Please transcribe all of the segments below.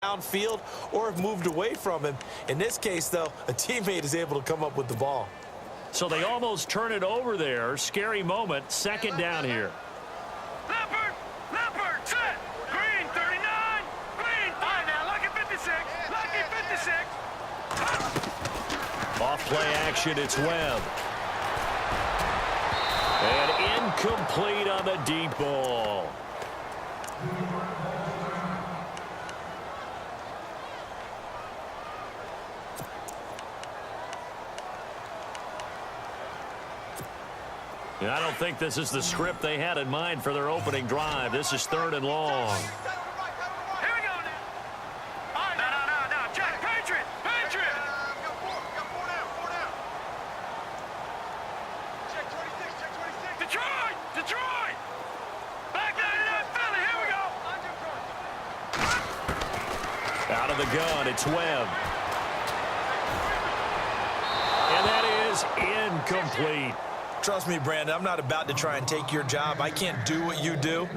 downfield or have moved away from him. In this case, though, a teammate is able to come up with the ball. So they almost turn it over there. Scary moment. Second down here. Leopard, set. Green, 39. Green, fine now. Lucky 56. Lucky 56. Off play action, it's Webb. And incomplete on the deep ball. I don't think this is the script they had in mind for their opening drive. This is 3rd and long. Here we go now. No. Jack, Patriot. Got four down. Check 26. Detroit. Back 99, Philly. Here we go. Out of the gun, it's Webb. And that is incomplete. Trust me, Brandon, I'm not about to try and take your job. I can't do what you do.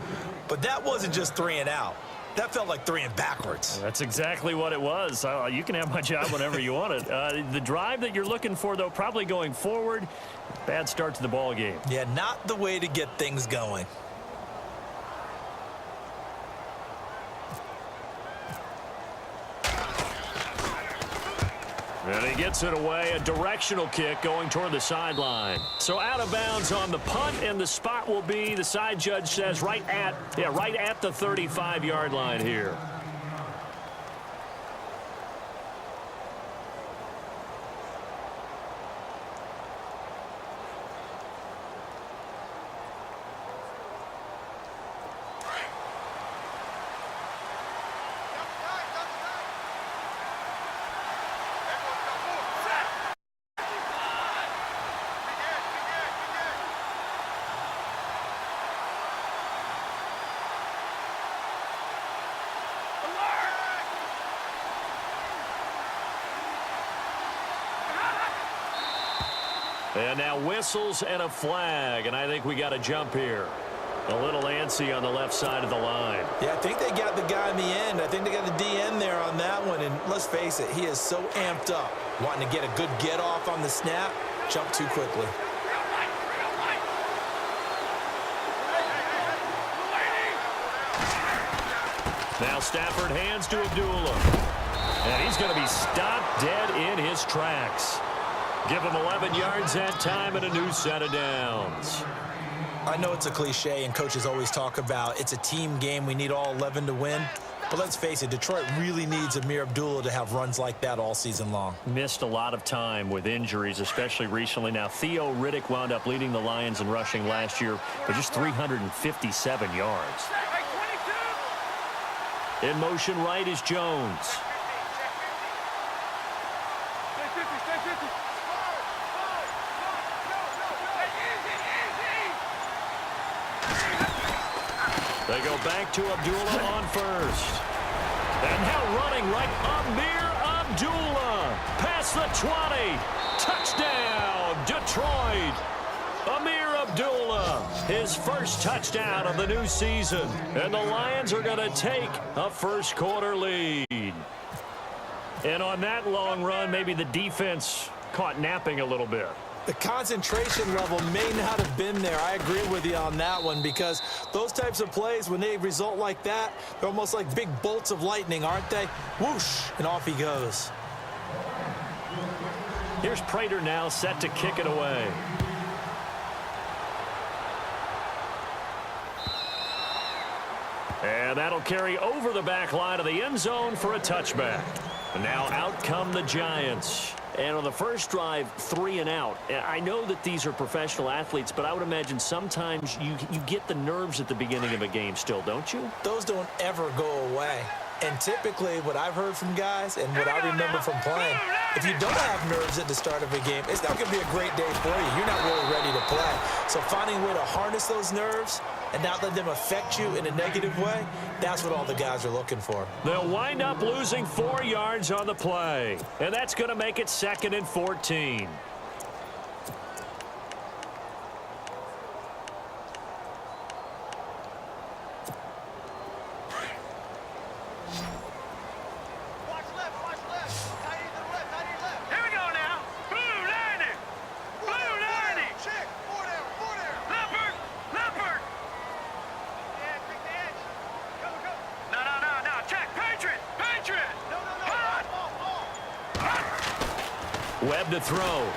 But that wasn't just 3 and out. That felt like 3 and backwards. That's exactly what it was. You can have my job whenever you want it. The drive that you're looking for, though, probably going forward. Bad start to the ball game. Yeah, not the way to get things going. And he gets it away, a directional kick going toward the sideline. So out of bounds on the punt, and the spot will be, the side judge says, right at the 35-yard line here. And now whistles and a flag, and I think we got a jump here. A little antsy on the left side of the line. Yeah, I think they got the guy in the end. I think they got the DN there on that one, and let's face it, he is so amped up, wanting to get a good get-off on the snap, jump too quickly. Now Stafford hands to Abdullah. And he's going to be stopped dead in his tracks. Give him 11 yards that time and a new set of downs. I know it's a cliche, and coaches always talk about it's a team game. We need all 11 to win. But let's face it, Detroit really needs Amir Abdullah to have runs like that all season long. Missed a lot of time with injuries, especially recently. Now, Theo Riddick wound up leading the Lions in rushing last year for just 357 yards. In motion right is Jones. They go back to Abdullah on first. And now running right, Amir Abdullah. Past the 20. Touchdown, Detroit. Amir Abdullah, his first touchdown of the new season. And the Lions are going to take a first-quarter lead. And on that long run, maybe the defense caught napping a little bit. The concentration level may not have been there. I agree with you on that one, because those types of plays, when they result like that, they're almost like big bolts of lightning, aren't they? Whoosh, and off he goes. Here's Prater now set to kick it away. And that'll carry over the back line of the end zone for a touchback. And now out come the Giants. And on the first drive, 3 and out. I know that these are professional athletes, but I would imagine sometimes you get the nerves at the beginning of a game still, don't you? Those don't ever go away. And typically what I've heard from guys and what I remember from playing, if you don't have nerves at the start of a game, it's not going to be a great day for you. You're not really ready to play. So finding a way to harness those nerves and not let them affect you in a negative way, that's what all the guys are looking for. They'll wind up losing 4 yards on the play. And that's going to make it 2nd and 14. Webb to throw.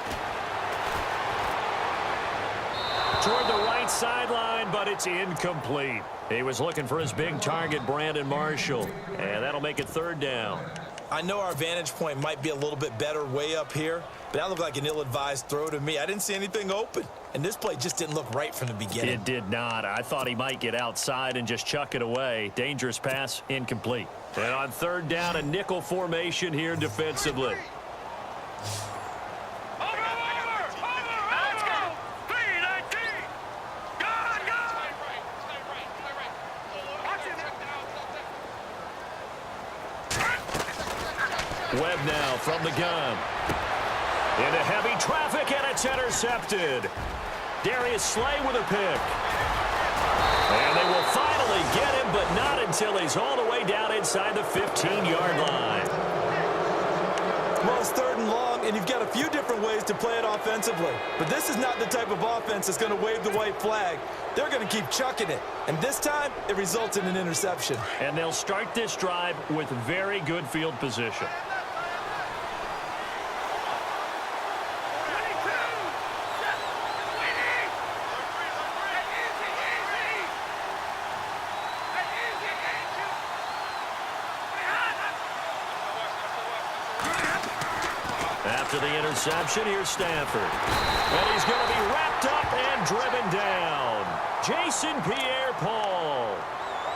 Toward the right sideline, but it's incomplete. He was looking for his big target, Brandon Marshall, and that'll make it third down. I know our vantage point might be a little bit better way up here, but that looked like an ill-advised throw to me. I didn't see anything open, and this play just didn't look right from the beginning. It did not. I thought he might get outside and just chuck it away. Dangerous pass, incomplete. And on third down, a nickel formation here defensively. Webb now from the gun. Into heavy traffic, and it's intercepted. Darius Slay with a pick. And they will finally get him, but not until he's all the way down inside the 15-yard line. Well, it's third and long, and you've got a few different ways to play it offensively. But this is not the type of offense that's going to wave the white flag. They're going to keep chucking it. And this time, it results in an interception. And they'll start this drive with very good field position. After the interception, here's Stafford. And he's going to be wrapped up and driven down. Jason Pierre-Paul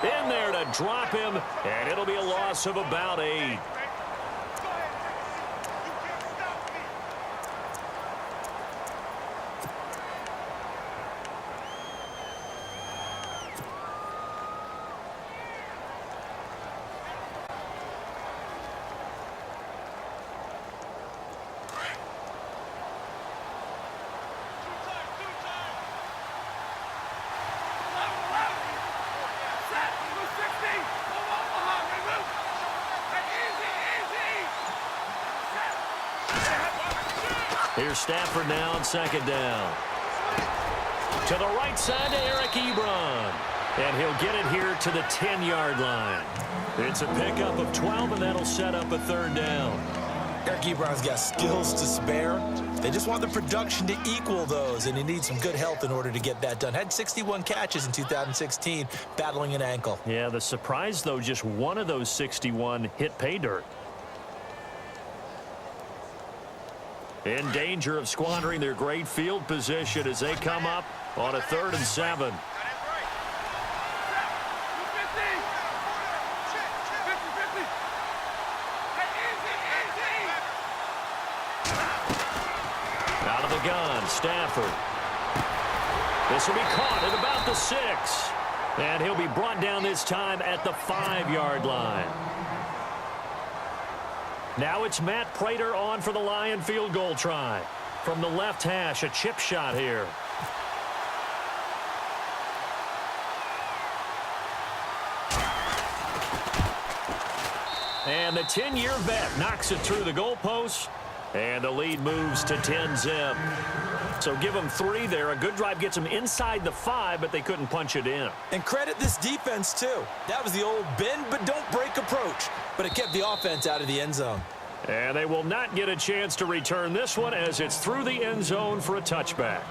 in there to drop him, and it'll be a loss of about 8. Here's Stafford now on second down. To the right side to Eric Ebron. And he'll get it here to the 10-yard line. It's a pickup of 12, and that'll set up a third down. Eric Ebron's got skills to spare. They just want the production to equal those, and he needs some good health in order to get that done. Had 61 catches in 2016, battling an ankle. Yeah, the surprise, though, just one of those 61 hit pay dirt. In danger of squandering their great field position as they come up on a 3rd and 7. Out of the gun, Stafford. This will be caught at about the 6. And he'll be brought down this time at the 5-yard line. Now it's Matt Prater on for the Lion field goal try. From the left hash, a chip shot here. And the 10-year vet knocks it through the goalpost. And the lead moves to 10-zip. So give them 3 there. A good drive gets them inside the 5, but they couldn't punch it in. And credit this defense, too. That was the old bend but don't break approach. But it kept the offense out of the end zone. And they will not get a chance to return this one as it's through the end zone for a touchback.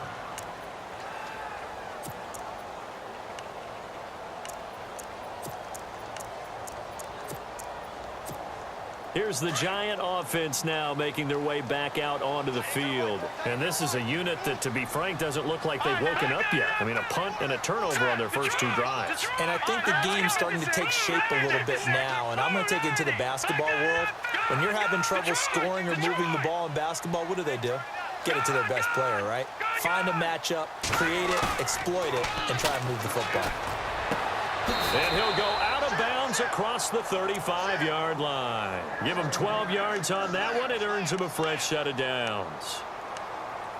Here's the Giant offense now making their way back out onto the field. And this is a unit that, to be frank, doesn't look like they've woken up yet. I mean, a punt and a turnover on their first 2 drives. And I think the game's starting to take shape a little bit now. And I'm going to take it into the basketball world. When you're having trouble scoring or moving the ball in basketball, what do? Get it to their best player, right? Find a matchup, create it, exploit it, and try and move the football. And he'll go out of bounds across the 35-yard line. Give him 12 yards on that one. It earns him a fresh set of downs.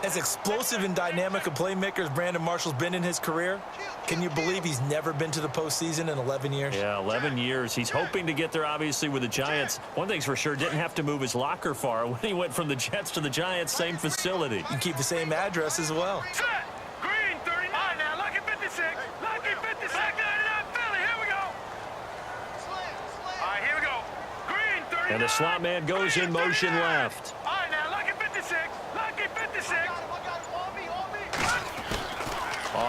As explosive and dynamic a playmaker as Brandon Marshall's been in his career, can you believe he's never been to the postseason in 11 years? Yeah, 11 years. He's hoping to get there, obviously, with the Giants. One thing's for sure, didn't have to move his locker far. When he went from the Jets to the Giants, same facility. You keep the same address as well. Set. Green 39 now. Lucky 56. Lucky 56. 99 Philly. Here we go. All right, here we go. Green 39. And the slot man goes in motion left. All right, now, lucky 56.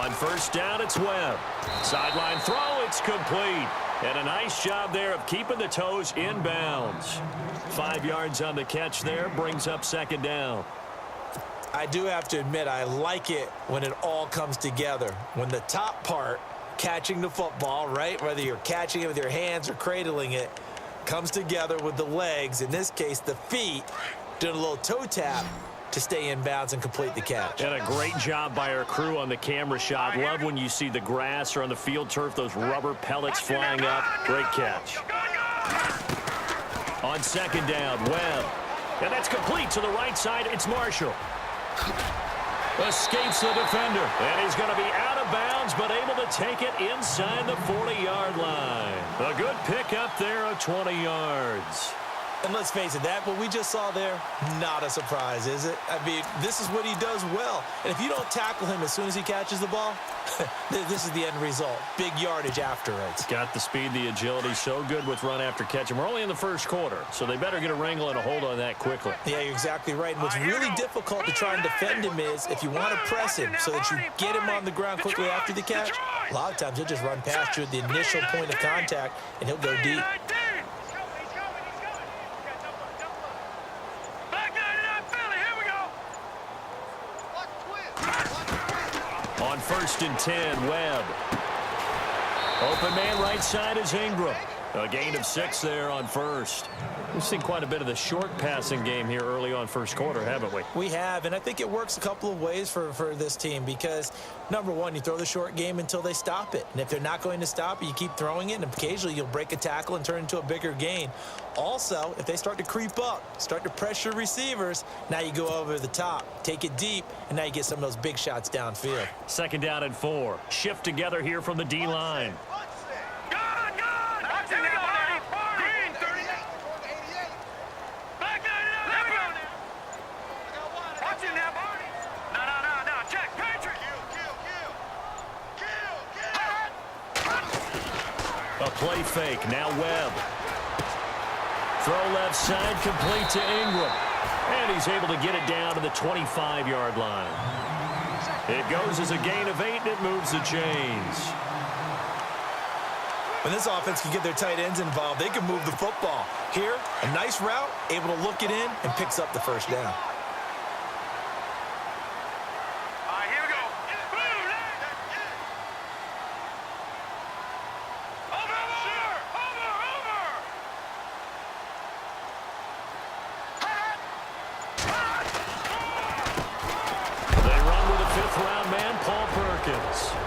On first down, it's Webb. Sideline throw, it's complete. And a nice job there of keeping the toes in bounds. 5 yards on the catch there, brings up second down. I do have to admit, I like it when it all comes together. When the top part, catching the football, right, whether you're catching it with your hands or cradling it, comes together with the legs, in this case the feet, doing a little toe tap to stay in bounds and complete the catch. And a great job by our crew on the camera shot. Love when you see the grass or on the field turf, those rubber pellets flying up. Great catch. On second down, Webb. And that's complete to the right side. It's Marshall. Escapes the defender. And he's going to be out of bounds, but able to take it inside the 40-yard line. A good pick up there of 20 yards. And let's face it, that what we just saw there, not a surprise, is it? I mean, this is what he does well. And if you don't tackle him as soon as he catches the ball, this is the end result. Big yardage afterwards. Got the speed, the agility, so good with run after catch. And we're only in the first quarter, so they better get a wrangle and a hold on that quickly. Yeah, you're exactly right. And what's really difficult to try and defend him is if you want to press him so that you get him on the ground quickly after the catch, a lot of times he'll just run past you at the initial point of contact, and he'll go deep. On first and 10, Webb. Open man right side is Ingram. A gain of 6 there on first. We've seen quite a bit of the short passing game here early on first quarter, haven't we? We have, and I think it works a couple of ways for this team because, number one, you throw the short game until they stop it. And if they're not going to stop it, you keep throwing it, and occasionally you'll break a tackle and turn into a bigger gain. Also, if they start to creep up, start to pressure receivers, now you go over the top, take it deep, and now you get some of those big shots downfield. Second down and 4. Shift together here from the D-line. A play fake, now Webb. Throw left side, complete to Ingram. And he's able to get it down to the 25-yard line. It goes as a gain of 8, and it moves the chains. When this offense can get their tight ends involved, they can move the football. Here, a nice route, able to look it in, and picks up the first down.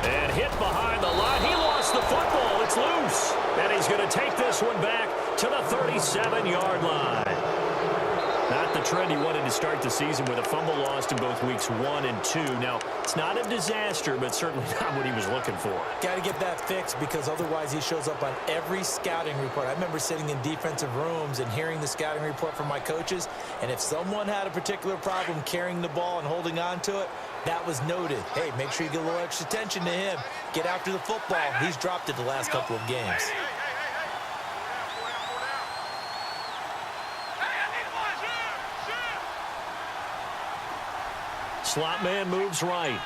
And hit behind the line. He lost the football. It's loose. And he's going to take this one back to the 37-yard line. Not the trend he wanted to start the season with a fumble lost in both weeks 1 and 2. Now, it's not a disaster, but certainly not what he was looking for. Got to get that fixed because otherwise he shows up on every scouting report. I remember sitting in defensive rooms and hearing the scouting report from my coaches, and if someone had a particular problem carrying the ball and holding on to it, that was noted. Hey, make sure you get a little extra attention to him. Get after the football. He's dropped it the last couple of games. Slot man moves right.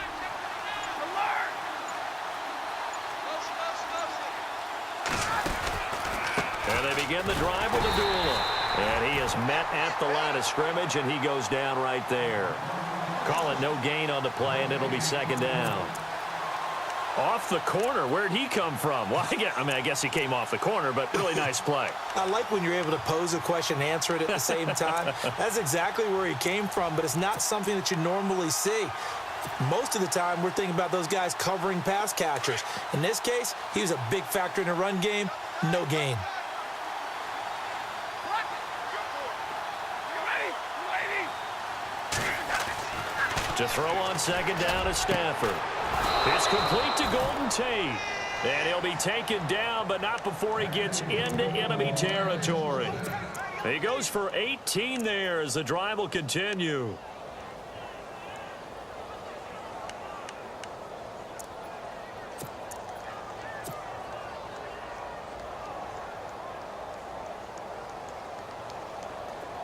And they begin the drive with Abdullah. And he is met at the line of scrimmage, and he goes down right there. Call it no gain on the play, and it'll be second down. Off the corner. Where'd he come from? Well, I guess he came off the corner, but really nice play. I like when you're able to pose a question and answer it at the same time. That's exactly where he came from, but it's not something that you normally see. Most of the time, we're thinking about those guys covering pass catchers. In this case, he was a big factor in the run game. No gain. To throw on second down is Stafford. It's complete to Golden Tate. And he'll be taken down, but not before he gets into enemy territory. He goes for 18 there as the drive will continue.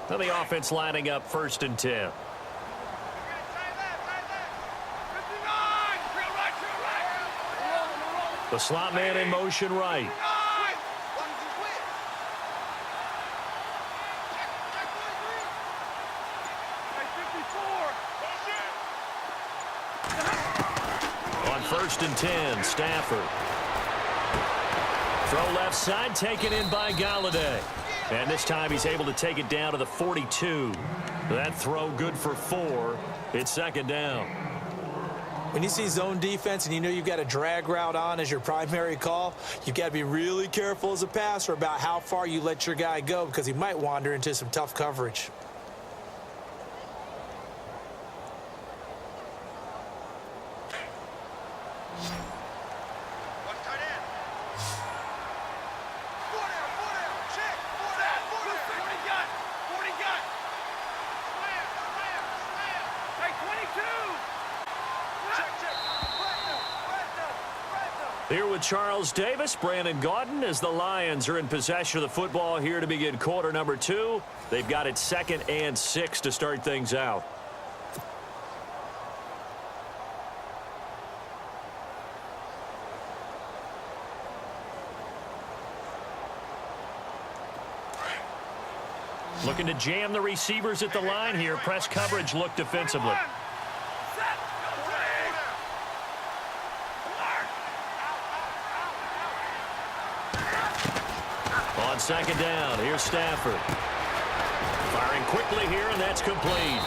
Now the offense lining up first and 10. The slot man in motion right. On 1st and 10, Stafford. Throw left side, taken in by Galladay. And this time he's able to take it down to the 42. That throw good for 4. It's 2nd down. When you see zone defense and you know you've got a drag route on as your primary call, you've got to be really careful as a passer about how far you let your guy go because he might wander into some tough coverage. Here with Charles Davis, Brandon Gaudin, as the Lions are in possession of the football here to begin quarter number 2. They've got it 2nd and 6 to start things out. Looking to jam the receivers at the line here. Press coverage look defensively. On 2nd down, here's Stafford. Firing quickly here, and that's complete.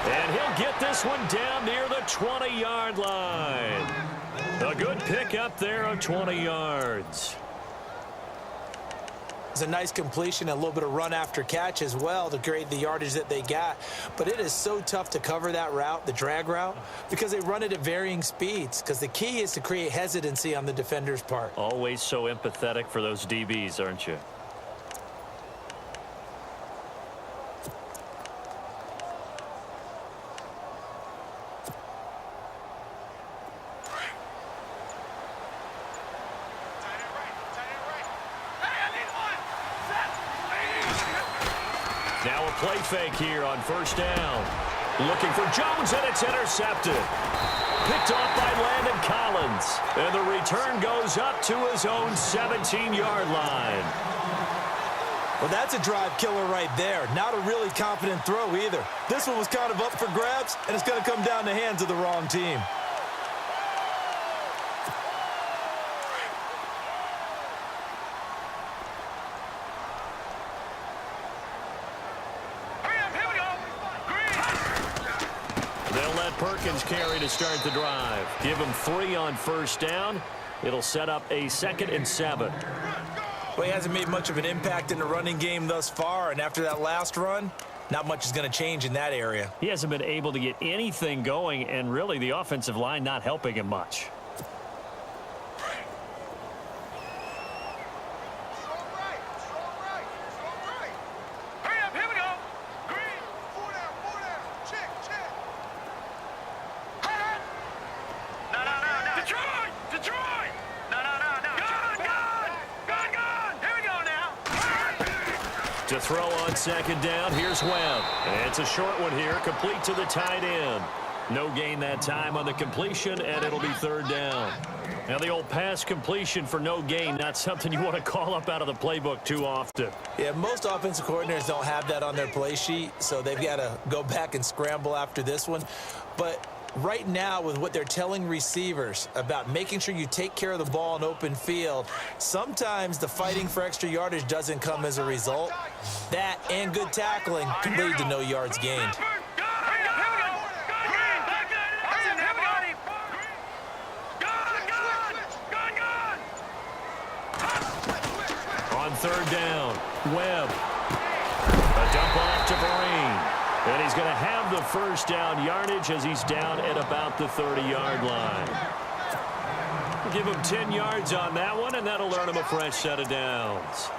And he'll get this one down near the 20-yard line. A good pickup there of 20 yards. It's a nice completion, a little bit of run after catch as well to create the yardage that they got. But it is so tough to cover that route, the drag route, because they run it at varying speeds. Because the key is to create hesitancy on the defender's part. Always so empathetic for those DBs, aren't you? Now a play fake here on 1st down. Looking for Jones, and it's intercepted. Picked off by Landon Collins. And the return goes up to his own 17-yard line. Well, that's a drive killer right there. Not a really confident throw either. This one was kind of up for grabs, and it's going to come down the hands of the wrong team. Perkins carry to start the drive. Give him 3 on 1st down. It'll set up a 2nd and 7. Well, he hasn't made much of an impact in the running game thus far, and after that last run, not much is going to change in that area. He hasn't been able to get anything going, and really the offensive line not helping him much. To throw on 2nd down, here's Webb. And it's a short one here, complete to the tight end. No gain that time on the completion, and it'll be 3rd down. Now the old pass completion for no gain, not something you want to call up out of the playbook too often. Yeah, most offensive coordinators don't have that on their play sheet, so they've got to go back and scramble after this one. But right now, with what they're telling receivers about making sure you take care of the ball in open field, sometimes the fighting for extra yardage doesn't come as a result. That and good tackling can lead to no yards gained. On 3rd down, Webb. A dump off to Vereen. And he's going to have the 1st down yardage as he's down at about the 30-yard line. Give him 10 yards on that one, and that'll earn him a fresh set of downs.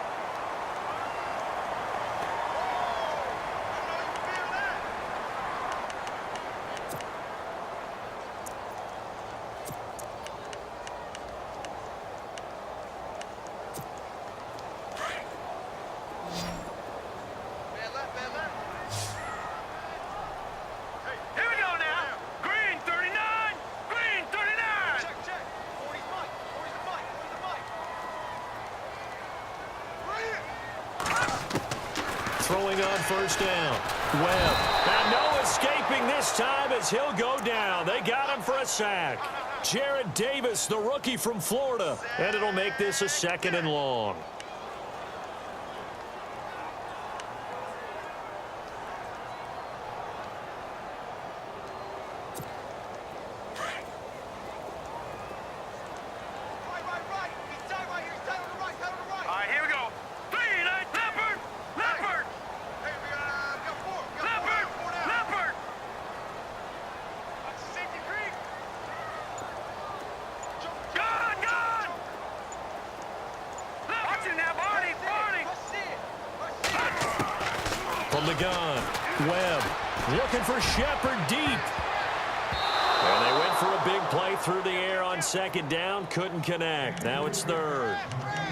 throwing on first down. Webb. And no escaping this time as he'll go down. They got him for a sack. Jared Davis, the rookie from Florida. And it'll make this a 2nd and long. From the gun, Webb looking for Shepard deep. And they went for a big play through the air on 2nd down. Couldn't connect. Now it's 3rd.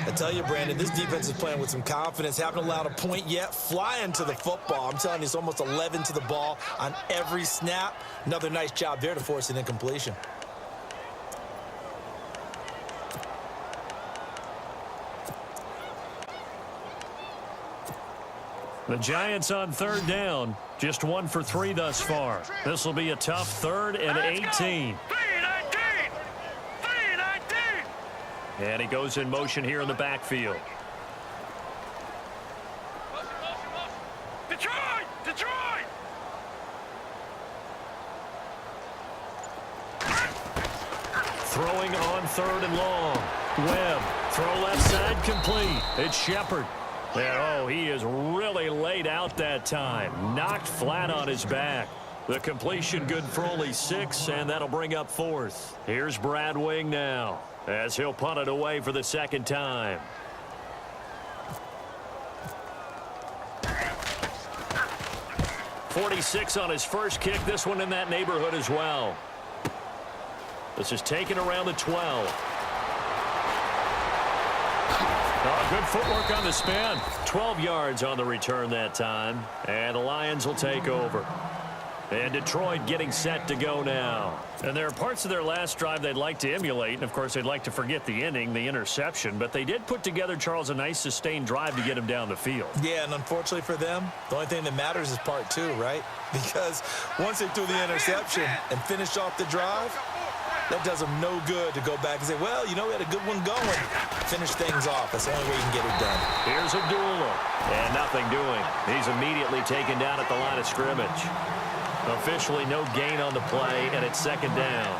I tell you, Brandon, this defense is playing with some confidence. Haven't allowed a point yet. Flying to the football. I'm telling you, it's almost 11 to the ball on every snap. Another nice job there to force an incompletion. The Giants on 3rd down. Just 1 for 3 thus far. This will be a tough 3rd and 18. And he goes in motion here in the backfield. Detroit! Throwing on 3rd and long. Webb, throw left side complete. It's Shepard. Oh, he is really laid out that time. Knocked flat on his back. The completion good for only 6, and that'll bring up 4th. Here's Brad Wing now, as he'll punt it away for the 2nd time. .46 on his first kick. This one in that neighborhood as well. This is taken around the 12. Oh, good footwork on the spin. 12 yards on the return that time. And the Lions will take over. And Detroit getting set to go now. And there are parts of their last drive they'd like to emulate. And, of course, they'd like to forget the inning, the interception. But they did put together, Charles, a nice sustained drive to get him down the field. Yeah, and unfortunately for them, the only thing that matters is part 2, right? Because once they threw the interception and finished off the drive, that does them no good to go back and say, well, you know, we had a good one going. Finish things off. That's the only way you can get it done. Here's Abdullah. And nothing doing. He's immediately taken down at the line of scrimmage. Officially no gain on the play, and it's 2nd down.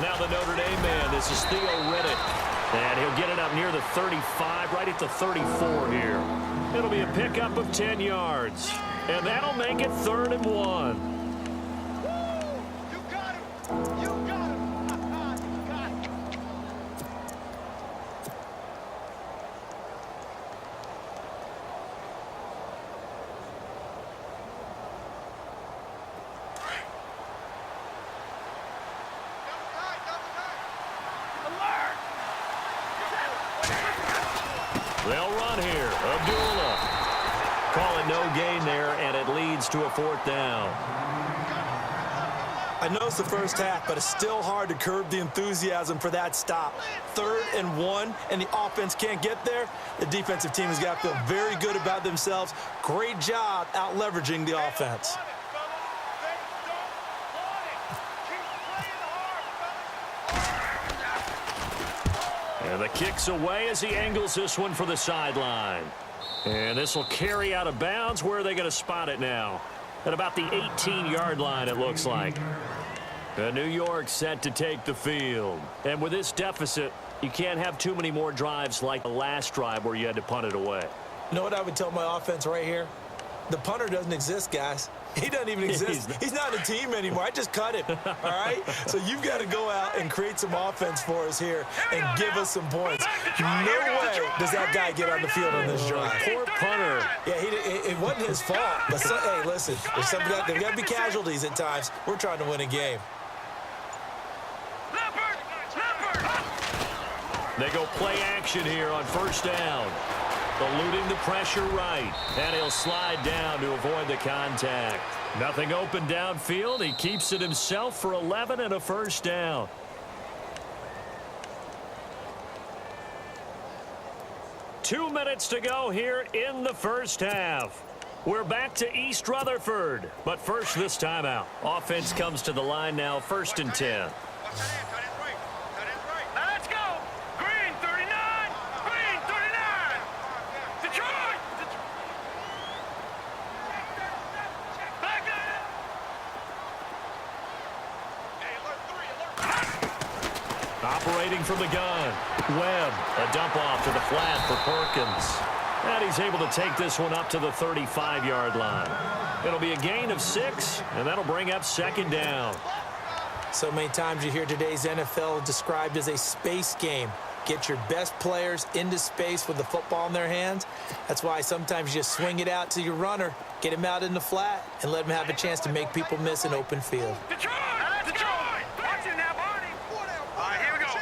Now the Notre Dame man, this is Theo Riddick. And he'll get it up near the 35, right at the 34 here. It'll be a pickup of 10 yards. And that'll make it 3rd and 1. They'll run here. Abdullah. Call it no gain there, and it leads to a 4th down. I know it's the first half, but it's still hard to curb the enthusiasm for that stop. 3rd and 1, and the offense can't get there. The defensive team has got to feel very good about themselves. Great job out leveraging the offense. And the kick's away as he angles this one for the sideline. And this will carry out of bounds. Where are they going to spot it now? At about the 18-yard line, it looks like. New York set to take the field. And with this deficit, you can't have too many more drives like the last drive where you had to punt it away. You know what I would tell my offense right here? The punter doesn't exist, guys. He doesn't even exist. He's not a team anymore. I just cut him, all right? So you've got to go out and create some offense for us here and give us some points. No way does that guy get on the field on this drive. Poor punter. Yeah, it wasn't his fault. But hey, listen, there's got to be casualties at times. We're trying to win a game. They go play action here on first down. Eluding the pressure right. And he'll slide down to avoid the contact. Nothing open downfield. He keeps it himself for 11 and a first down. Two minutes to go here in the first half. We're back to East Rutherford. But first, this timeout. Offense comes to the line now, 1st and 10. Operating from the gun. Webb, a dump off to the flat for Perkins. And he's able to take this one up to the 35-yard line. It'll be a gain of 6, and that'll bring up 2nd down. So many times you hear today's NFL described as a space game. Get your best players into space with the football in their hands. That's why sometimes you just swing it out to your runner, get him out in the flat, and let him have a chance to make people miss an open field. Detroit! Watch it now, Barney! All right, here we go.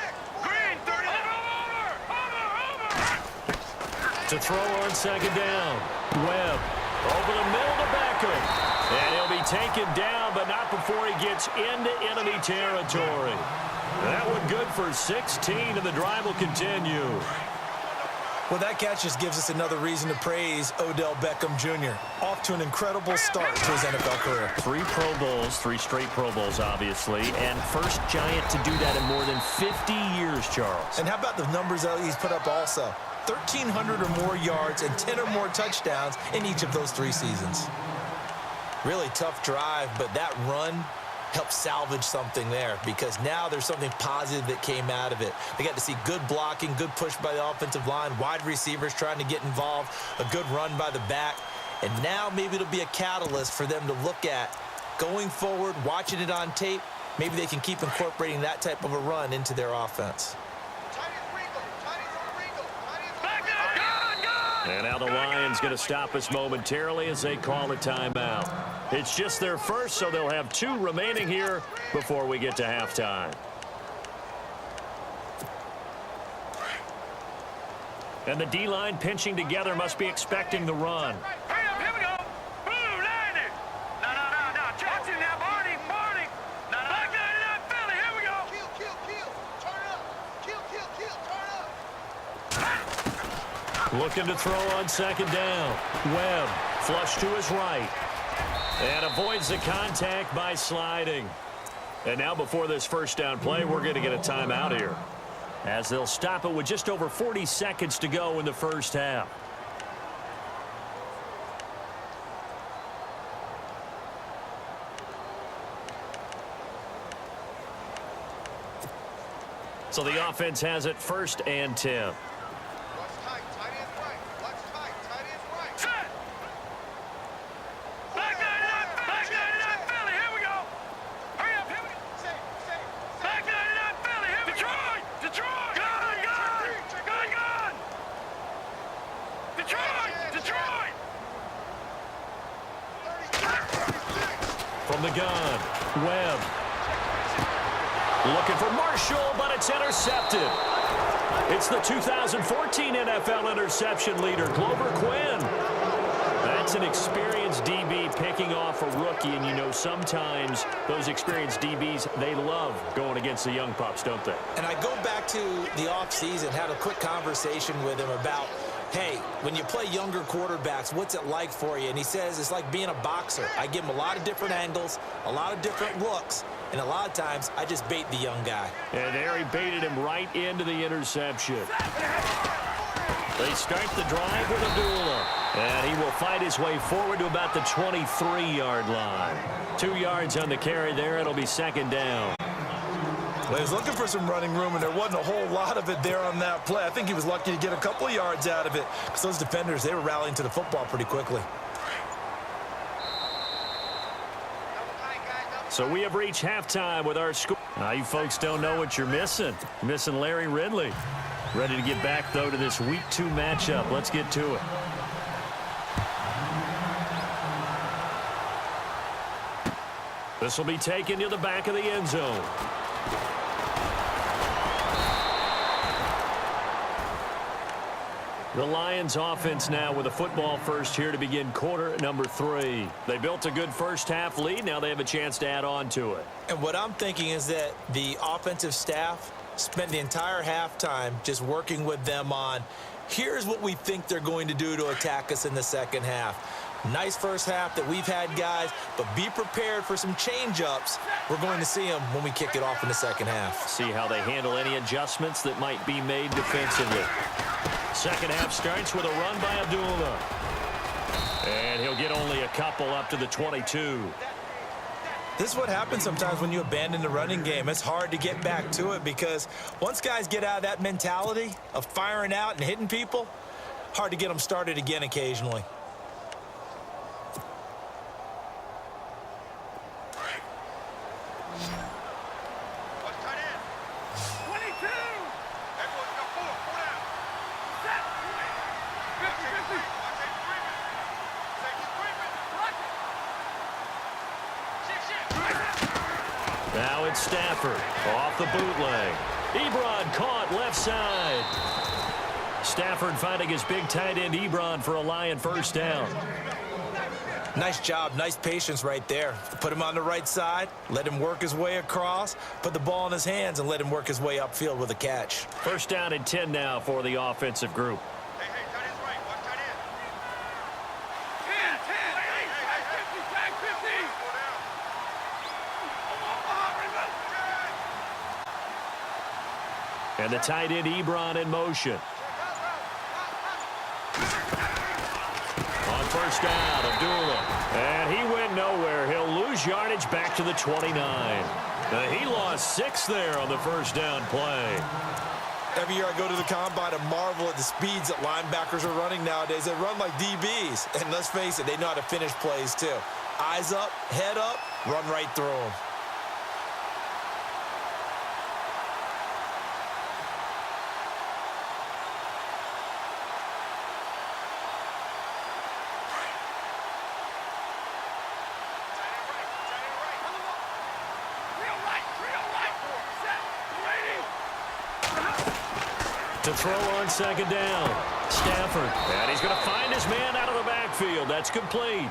Green, 30. Over! To throw on 2nd down. Webb over the middle to Beckham. And he'll be taken down, but not before he gets into enemy territory. That one good for 16, and the drive will continue. Well, that catch just gives us another reason to praise Odell Beckham Jr. Off to an incredible start to his NFL career. 3 Pro Bowls, 3 straight Pro Bowls, obviously, and first Giant to do that in more than 50 years, Charles. And how about the numbers that he's put up also? 1,300 or more yards and 10 or more touchdowns in each of those 3 seasons. Really tough drive, but that run helped salvage something there because now there's something positive that came out of it. They got to see good blocking, good push by the offensive line, wide receivers trying to get involved, a good run by the back, and now maybe it'll be a catalyst for them to look at going forward, watching it on tape. Maybe they can keep incorporating that type of a run into their offense. And now the Lions going to stop us momentarily as they call a timeout. It's just their first, so they'll have 2 remaining here before we get to halftime. And the D-line pinching together must be expecting the run. Hurry up, here we go. Boom, line it. No. Watch it now, Barney. No. Back that Philly, here we go. Kill. Turn up. Kill. Turn up. Looking to throw on 2nd down. Webb, flush to his right. And avoids the contact by sliding. And now before this first down play, we're going to get a timeout here, as they'll stop it with just over 40 seconds to go in the first half. So the offense has it 1st and 10. From the gun, Webb. Looking for Marshall, but it's intercepted. It's the 2014 NFL interception leader, Glover Quinn. That's an experienced DB picking off a rookie, and you know sometimes those experienced DBs, they love going against the young pups, don't they? And I go back to the offseason, had a quick conversation with him about, hey, when you play younger quarterbacks, what's it like for you? And he says it's like being a boxer. I give him a lot of different angles, a lot of different looks, and a lot of times I just bait the young guy. And there he baited him right into the interception. They start the drive with Abdullah. And he will fight his way forward to about the 23-yard line. 2 yards on the carry there. It'll be 2nd down. Well, he was looking for some running room, and there wasn't a whole lot of it there on that play. I think he was lucky to get a couple of yards out of it because those defenders, they were rallying to the football pretty quickly. So we have reached halftime with our score. Now, you folks don't know what you're missing. You're missing Larry Ridley. Ready to get back, though, to this Week 2 matchup. Let's get to it. This will be taken to the back of the end zone. The Lions offense now with a football first here to begin quarter number 3. They built a good first half lead. Now they have a chance to add on to it. And what I'm thinking is that the offensive staff spent the entire halftime just working with them on, here's what we think they're going to do to attack us in the second half. Nice first half that we've had, guys, but be prepared for some change-ups. We're going to see them when we kick it off in the second half. See how they handle any adjustments that might be made defensively. Second half starts with a run by Abdullah. And he'll get only a couple up to the 22. This is what happens sometimes when you abandon the running game. It's hard to get back to it because once guys get out of that mentality of firing out and hitting people, hard to get them started again occasionally. Now it's Stafford off the bootleg. Ebron caught left side. Stafford finding his big tight end Ebron for a Lion first down. Nice job, nice patience right there. Put him on the right side, let him work his way across, put the ball in his hands, and let him work his way upfield with a catch. First down and 10 now for the offensive group. And the tight end Ebron in motion. On first down, Abdullah. And he went nowhere. He'll lose yardage back to the 29. He lost 6 there on the first down play. Every year I go to the combine and marvel at the speeds that linebackers are running nowadays. They run like DBs. And let's face it, they know how to finish plays too. Eyes up, head up, run right through them. To throw on second down. Stafford. And he's going to find his man out of the backfield. That's complete.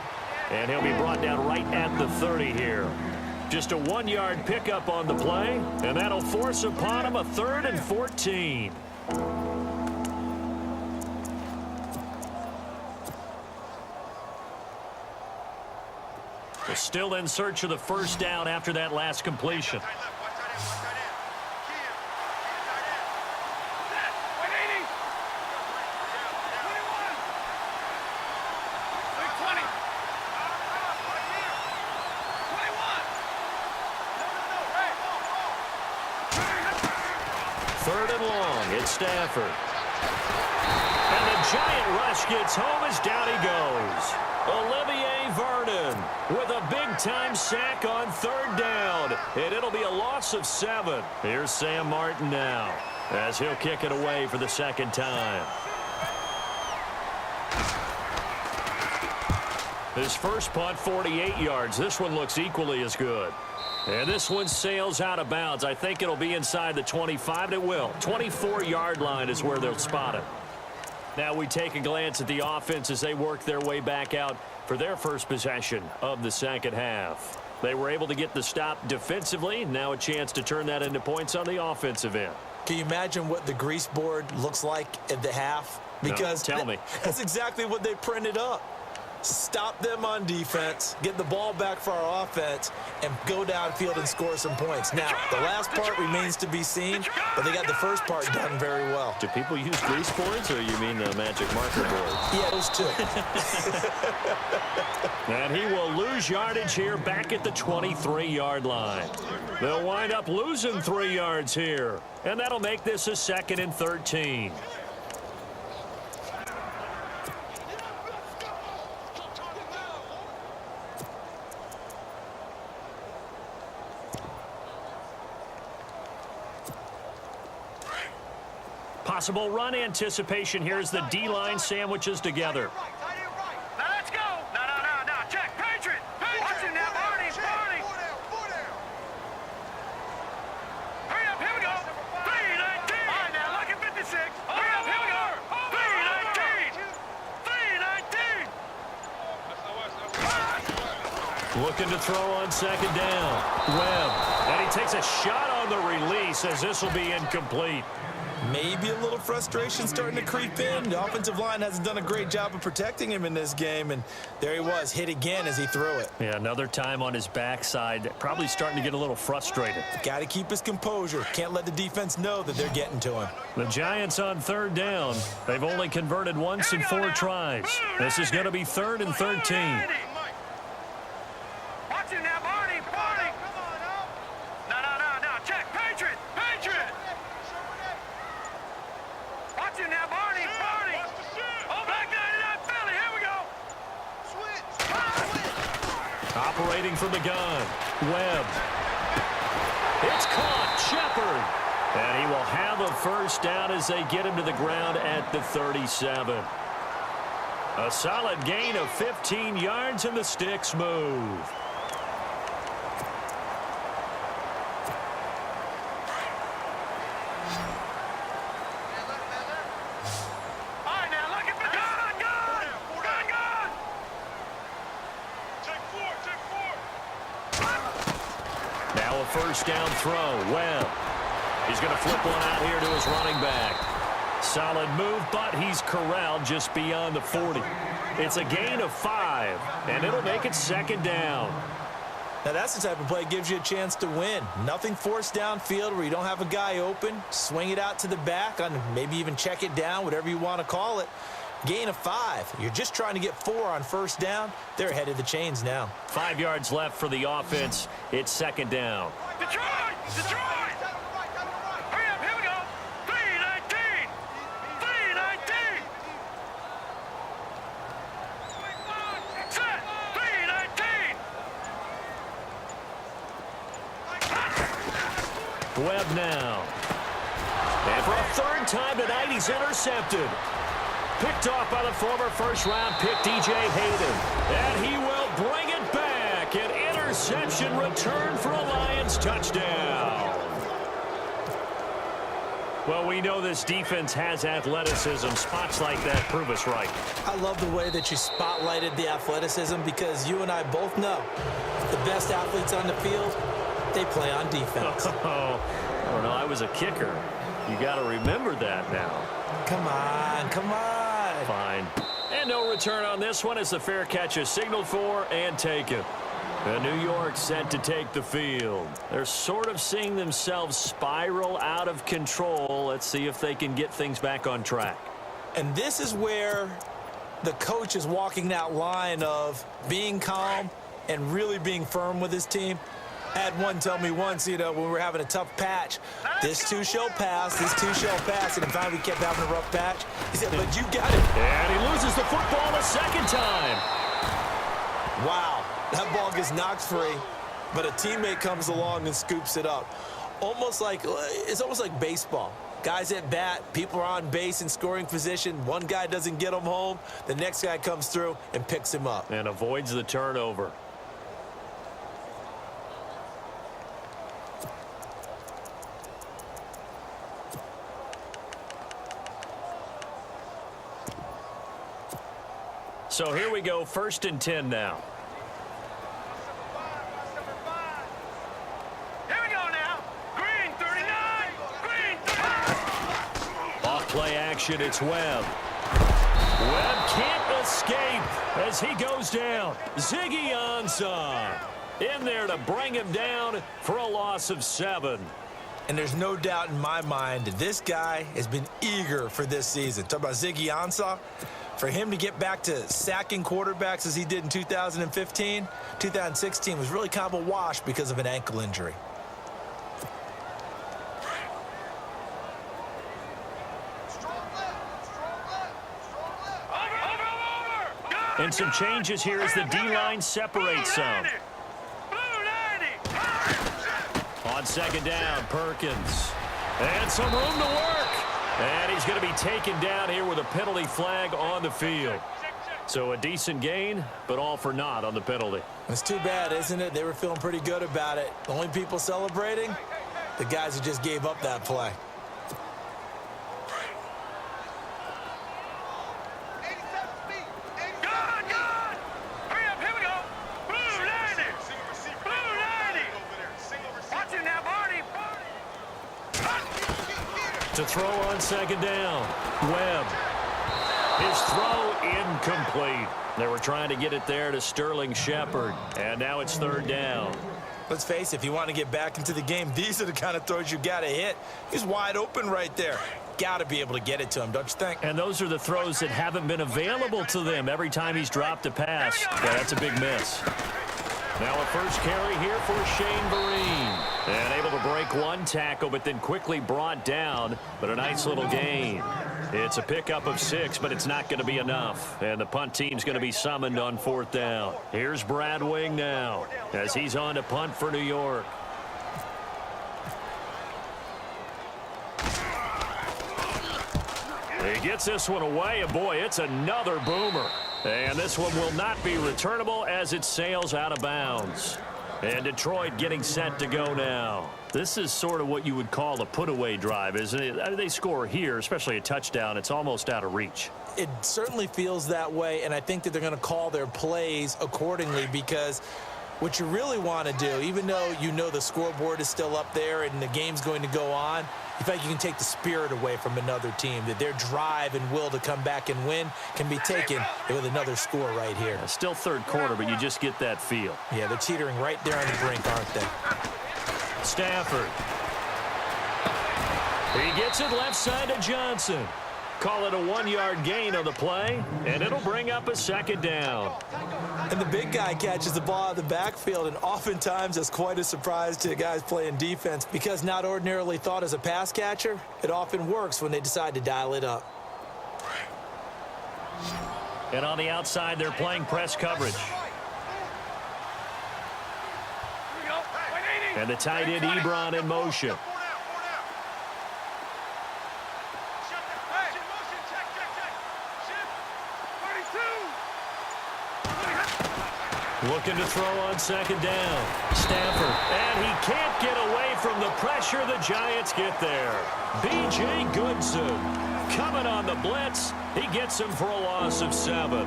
And he'll be brought down right at the 30 here. Just a 1-yard pickup on the play. And that'll force upon him a 3rd and 14. We're still in search of the first down after that last completion. Third and long, it's Stafford. And the giant rush gets home as down he goes. Olivier Vernon with a big-time sack on third down. And it'll be a loss of 7. Here's Sam Martin now as he'll kick it away for the second time. His first punt, 48 yards. This one looks equally as good. And this one sails out of bounds. I think it'll be inside the 25, and it will. 24-yard line is where they'll spot it. Now we take a glance at the offense as they work their way back out for their first possession of the second half. They were able to get the stop defensively. Now a chance to turn that into points on the offensive end. Can you imagine what the grease board looks like at the half? Because no, tell me. That's exactly what they printed up. Stop them on defense, get the ball back for our offense, and go downfield and score some points. Now, the last part remains to be seen, but they got the first part done very well. Do people use grease boards, or you mean the magic marker board? Yeah, those two. And he will lose yardage here back at the 23-yard line. They'll wind up losing 3 yards here, and that'll make this a 2nd and 13. Possible run anticipation here as the D-line sandwiches together. Now let's go. No. Check. Patriot. Watch him now, Barney. Hurry up. Here we go. 319. All right, now look at 56. Hurry up. Here we go. 319. Looking to throw on second down. Webb. And he takes a shot on the release as this will be incomplete. Maybe a little frustration starting to creep in. The offensive line hasn't done a great job of protecting him in this game, and there he was, hit again as he threw it. Yeah, another time on his backside, probably starting to get a little frustrated. Got to keep his composure. Can't let the defense know that they're getting to him. The Giants on third down. They've only converted once in 4 tries. This is going to be 3rd and 13. Watch him now, Barney. No. Check. Patriot. Watch him now, Barney. Oh, back 99 Philly. Here we go. Switch. Operating from the gun. Webb. It's caught. Shepard. And he will have a first down as they get him to the ground at the 37. A solid gain of 15 yards and the sticks move. Now a first down throw. Webb. He's going to flip one out here to his running back. Solid move, but he's corralled just beyond the 40. It's a gain of 5, and it'll make it second down. Now that's the type of play that gives you a chance to win. Nothing forced downfield where you don't have a guy open. Swing it out to the back, on maybe even check it down, whatever you want to call it. Gain of 5. You're just trying to get 4 on first down. They're ahead of the chains now. 5 yards left for the offense. It's second down. Detroit! Hurry up, here we go. 319. Set. 319. Webb now. And for a 3rd time tonight, he's intercepted. Picked off by the former first-round pick, D.J. Hayden. And he will bring it back. An interception return for a Lions touchdown. Well, we know this defense has athleticism. Spots like that prove us right. I love the way that you spotlighted the athleticism because you and I both know the best athletes on the field, they play on defense. Oh, I don't know. I was a kicker. You got to remember that now. Come on. Fine. And no return on this one as the fair catch is signaled for and taken. And New York set to take the field. They're sort of seeing themselves spiral out of control. Let's see if they can get things back on track. And this is where the coach is walking that line of being calm and really being firm with his team. I had one tell me once, when we were having a tough patch, this too shall pass, and in fact we kept having a rough patch. He said, but you got it. And he loses the football a second time. Wow, that ball gets knocked free, but a teammate comes along and scoops it up. It's almost like baseball. Guys at bat, people are on base in scoring position. One guy doesn't get him home, the next guy comes through and picks him up. And avoids the turnover. So here we go, 1st and 10 now. Here we go now. Green 39. Off play action, it's Webb. Webb can't escape as he goes down. Ziggy Ansah in there to bring him down for a loss of 7. And there's no doubt in my mind that this guy has been eager for this season. Talk about Ziggy Ansah. For him to get back to sacking quarterbacks as he did in 2015, 2016 was really kind of a wash because of an ankle injury. And some changes here as the D-line separates some. On second down, Perkins. And some room to work. And he's going to be taken down here with a penalty flag on the field. So a decent gain, but all for naught on the penalty. It's too bad, isn't it? They were feeling pretty good about it. The only people celebrating, the guys who just gave up that play. To throw on second down. Webb. His throw incomplete. They were trying to get it there to Sterling Shepard. And now it's third down. Let's face it, if you want to get back into the game, these are the kind of throws you got to hit. He's wide open right there. Got to be able to get it to him, don't you think? And those are the throws that haven't been available to them every time he's dropped a pass. Yeah, that's a big miss. Now a first carry here for Shane Vereen. And able to break one tackle, but then quickly brought down. But a nice little gain. It's a pickup of 6, but it's not going to be enough. And the punt team's going to be summoned on fourth down. Here's Brad Wing now as he's on to punt for New York. He gets this one away, and boy, it's another boomer. And this one will not be returnable as it sails out of bounds. And Detroit getting set to go now. This is sort of what you would call a put-away drive, isn't it? I mean, they score here, especially a touchdown. It's almost out of reach. It certainly feels that way, and I think that they're going to call their plays accordingly because what you really want to do, even though you know the scoreboard is still up there and the game's going to go on, you think you can take the spirit away from another team, that their drive and will to come back and win can be taken with another score right here. Still third quarter, but you just get that feel. Yeah, they're teetering right there on the brink, aren't they? Stafford. He gets it left side to Johnson. Call it a 1-yard gain on the play, and it'll bring up a second down. And the big guy catches the ball out of the backfield, and oftentimes that's quite a surprise to guys playing defense because not ordinarily thought as a pass catcher, it often works when they decide to dial it up. And on the outside, they're playing press coverage. And the tight end, Ebron, in motion. Looking to throw on second down. Stafford. And he can't get away from the pressure. The Giants get there. B.J. Goodson coming on the blitz. He gets him for a loss of 7.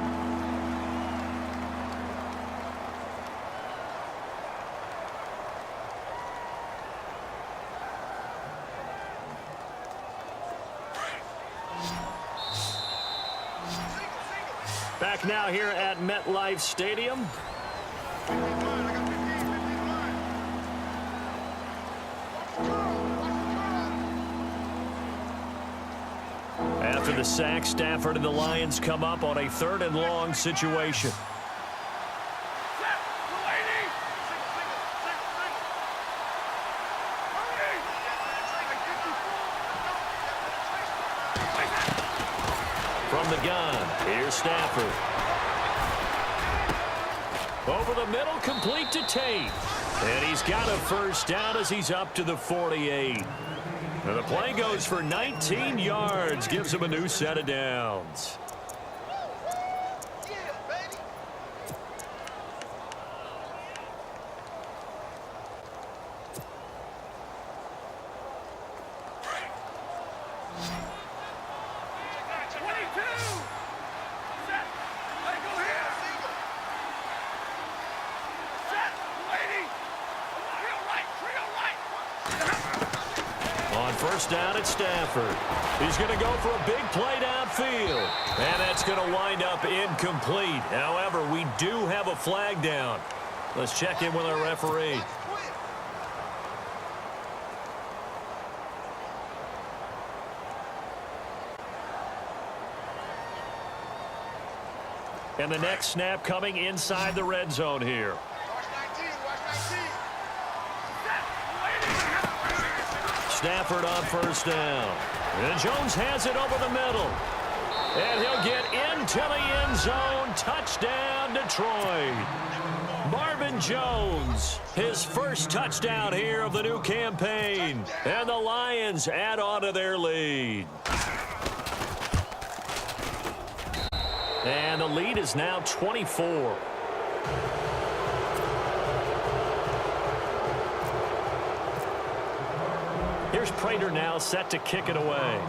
Back now here at MetLife Stadium. After the sack, Stafford and the Lions come up on a 3rd and long situation. From the gun, here's Stafford. Over the middle, complete to Tate. And he's got a first down as he's up to the 48. And the play goes for 19 yards, gives him a new set of downs. First down at Stafford. He's going to go for a big play downfield. And that's going to wind up incomplete. However, we do have a flag down. Let's check in with our referee. And the next snap coming inside the red zone here. Stafford on first down. And Jones has it over the middle. And he'll get into the end zone. Touchdown, touchdown, Detroit. Marvin Jones, his first touchdown here of the new campaign. And the Lions add on to their lead. And the lead is now 24. Here's Prater now set to kick it away.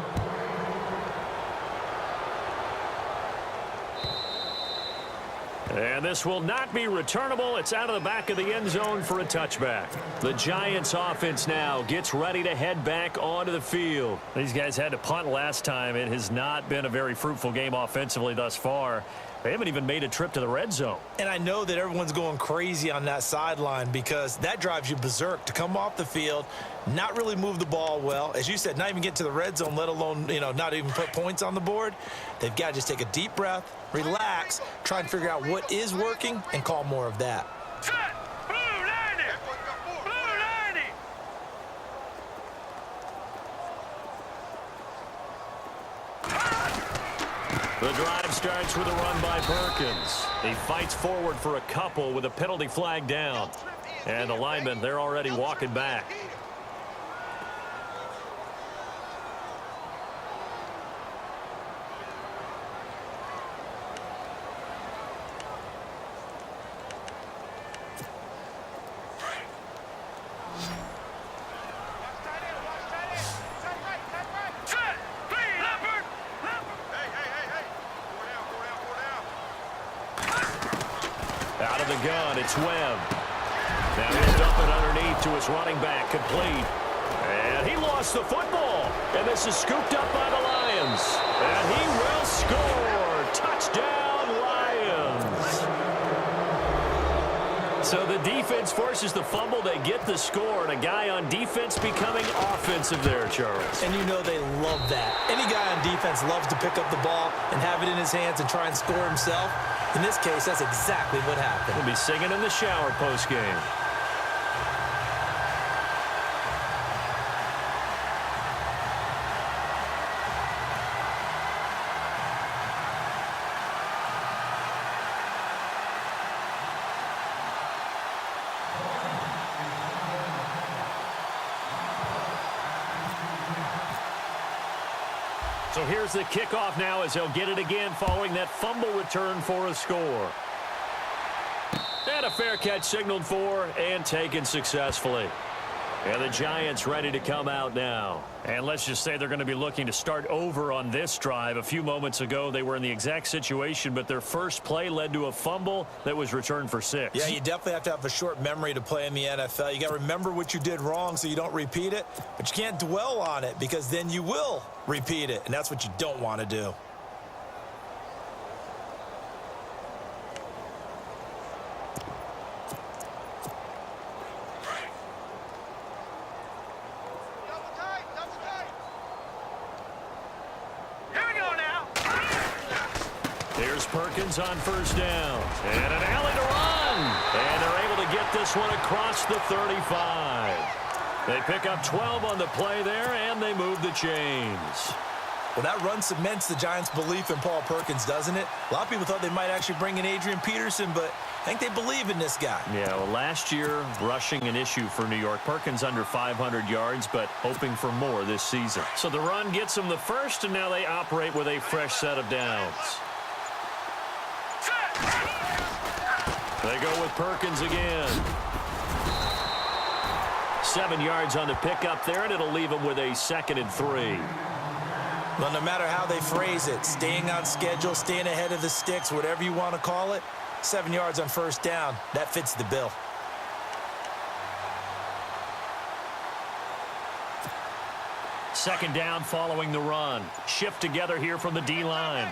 And this will not be returnable. It's out of the back of the end zone for a touchback. The Giants offense now gets ready to head back onto the field. These guys had to punt last time. It has not been a very fruitful game offensively thus far. They haven't even made a trip to the red zone. And I know that everyone's going crazy on that sideline because that drives you berserk to come off the field, not really move the ball well. As you said, not even get to the red zone, let alone, not even put points on the board. They've got to just take a deep breath, relax, try and figure out what is working and call more of that. Set! Blue 90! Blue 90! The drive starts with a run by Perkins. He fights forward for a couple with a penalty flag down. And the linemen, they're already walking back. Out of the gun, it's Webb. Now he'll dump it underneath to his running back, complete. And he lost the football. And this is scooped up by the Lions. And he will score. Touchdown, Lions. So the defense forces the fumble. They get the score. And a guy on defense becoming offensive there, Charles. And you know they love that. Any guy on defense loves to pick up the ball and have it in his hands and try and score himself. In this case, that's exactly what happened. He'll be singing in the shower post-game. So here's the kickoff now as he'll get it again following that fumble return for a score. And a fair catch signaled for and taken successfully. And the Giants ready to come out now. And let's just say they're going to be looking to start over on this drive. A few moments ago, they were in the exact situation, but their first play led to a fumble that was returned for 6. Yeah, you definitely have to have a short memory to play in the NFL. You got to remember what you did wrong so you don't repeat it, but you can't dwell on it because then you will repeat it, and that's what you don't want to do. Here's Perkins on first down. And an alley to run. And they're able to get this one across the 35. They pick up 12 on the play there, and they move the chains. Well, that run cements the Giants' belief in Paul Perkins, doesn't it? A lot of people thought they might actually bring in Adrian Peterson, but I think they believe in this guy. Yeah, well, last year, rushing an issue for New York. Perkins under 500 yards, but hoping for more this season. So the run gets them the first, and now they operate with a fresh set of downs. They go with Perkins again. 7 yards on the pickup there, and it'll leave them with a 2nd and 3. Well, no matter how they phrase it, staying on schedule, staying ahead of the sticks, whatever you want to call it, 7 yards on first down, that fits the bill. Second down following the run. Shift together here from the D-line.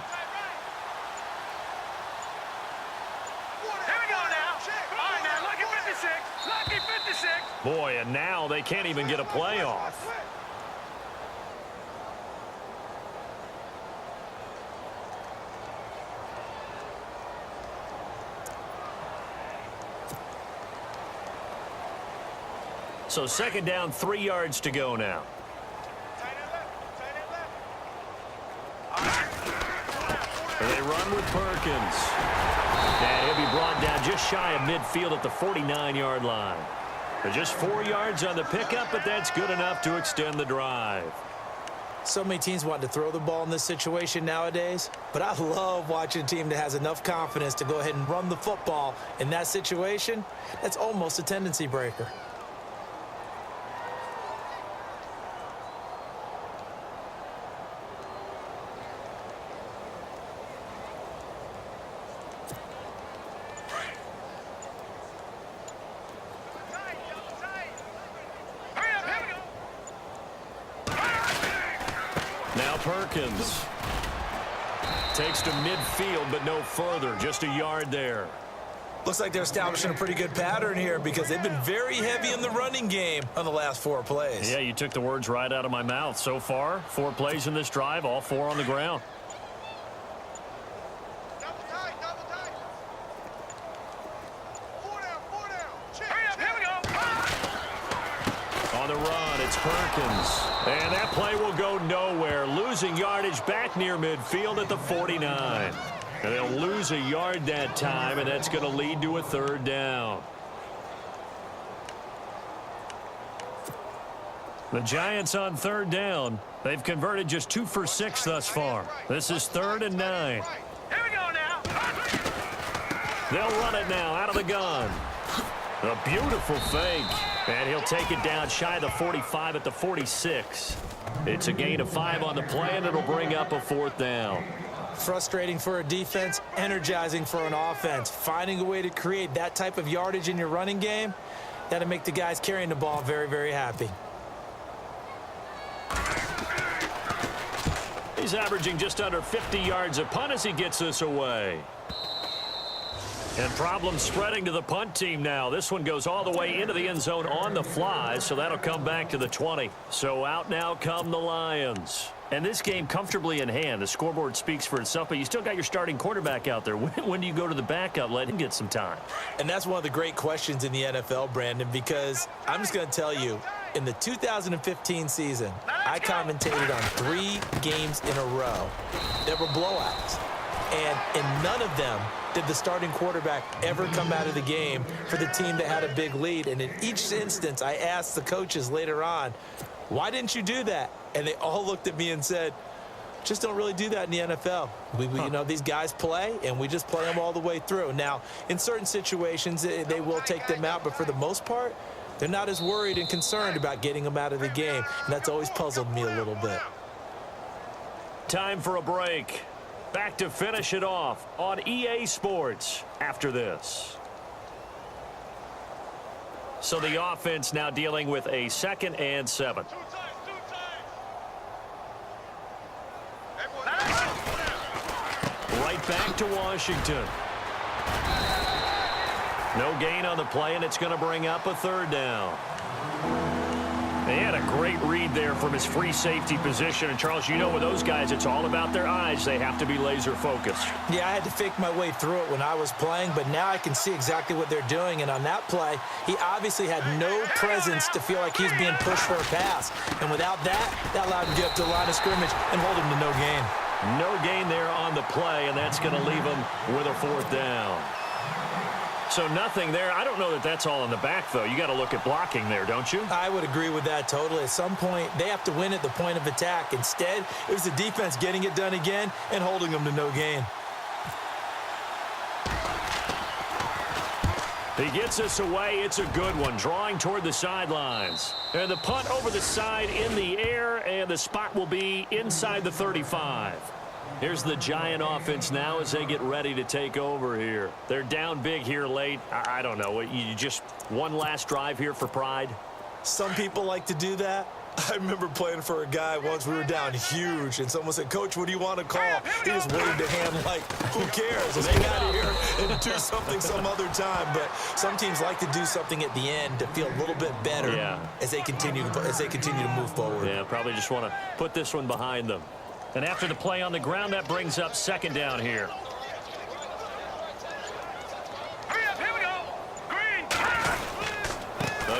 Boy, and now they can't even get a play off. So 2nd down, 3 yards to go now. They run with Perkins. And he'll be brought down just shy of midfield at the 49-yard line. They're just 4 yards on the pickup, but that's good enough to extend the drive. So many teams want to throw the ball in this situation nowadays, but I love watching a team that has enough confidence to go ahead and run the football in that situation. That's almost a tendency breaker. Now Perkins takes to midfield, but no further, just a yard there. Looks like they're establishing a pretty good pattern here because they've been very heavy in the running game on the last 4 plays. Yeah, you took the words right out of my mouth. So far, 4 plays in this drive, all 4 on the ground. Double tight, double tight. 4 down, 4 down. Hurry up, here we go. On the run, it's Perkins. And that play will go nowhere, losing yardage back near midfield at the 49. And they'll lose a yard that time, and that's going to lead to a 3rd down. The Giants on 3rd down. They've converted just 2 for 6 thus far. This is 3rd and 9. Here we go now. They'll run it now out of the gun. A beautiful fake. And he'll take it down shy of the 45 at the 46. It's a gain of 5 on the play, and it'll bring up a 4th down. Frustrating for a defense, energizing for an offense. Finding a way to create that type of yardage in your running game, that'll make the guys carrying the ball very, very happy. He's averaging just under 50 yards a punt as he gets this away. And problems spreading to the punt team now. This one goes all the way into the end zone on the fly, so that'll come back to the 20. So out now come the Lions. And this game comfortably in hand. The scoreboard speaks for itself, but you still got your starting quarterback out there. When do you go to the backup? Let him get some time. And that's one of the great questions in the NFL, Brandon, because I'm just going to tell you, in the 2015 season, I commentated on 3 games in a row that were blowouts. And in none of them did the starting quarterback ever come out of the game for the team that had a big lead. And in each instance, I asked the coaches later on, why didn't you do that? And they all looked at me and said, just don't really do that in the NFL. You know, these guys play, and we just play them all the way through. Now, in certain situations, they will take them out, but for the most part, they're not as worried and concerned about getting them out of the game. And that's always puzzled me a little bit. Time for a break. Back to finish it off on EA Sports after this. So the offense now dealing with a 2nd and 7. Right back to Washington. No gain on the play, and it's going to bring up a 3rd down. They had a great read there from his free safety position. And, Charles, you know with those guys, it's all about their eyes. They have to be laser focused. Yeah, I had to fake my way through it when I was playing, but now I can see exactly what they're doing. And on that play, he obviously had no presence to feel like he's being pushed for a pass. And without that, that allowed him to get up to the line of scrimmage and hold him to no gain. No gain there on the play, and that's going to leave him with a 4th down. So nothing there. I don't know that that's all in the back, though. You got to look at blocking there, don't you? I would agree with that totally. At some point, they have to win at the point of attack. Instead, it was the defense getting it done again and holding them to no gain. He gets us away. It's a good one, drawing toward the sidelines. And the punt over the side in the air, and the spot will be inside the 35. Here's the Giant offense now as they get ready to take over here. They're down big here late. I don't know. You just one last drive here for pride? Some people like to do that. I remember playing for a guy once. We were down huge, and someone said, Coach, what do you want to call? He just waved a hand like, who cares? Let's get out of here and do something some other time. But some teams like to do something at the end to feel a little bit better as they continue to move forward. Yeah, probably just want to put this one behind them. And after the play on the ground, that brings up 2nd down here. Here we go. Green.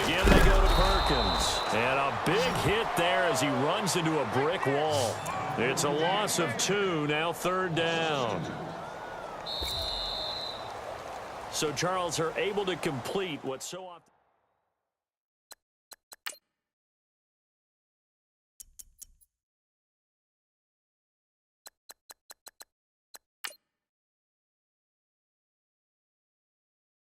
Again, they go to Perkins. And a big hit there as he runs into a brick wall. It's a loss of 2, now 3rd down. So, Charles, are able to complete what so often...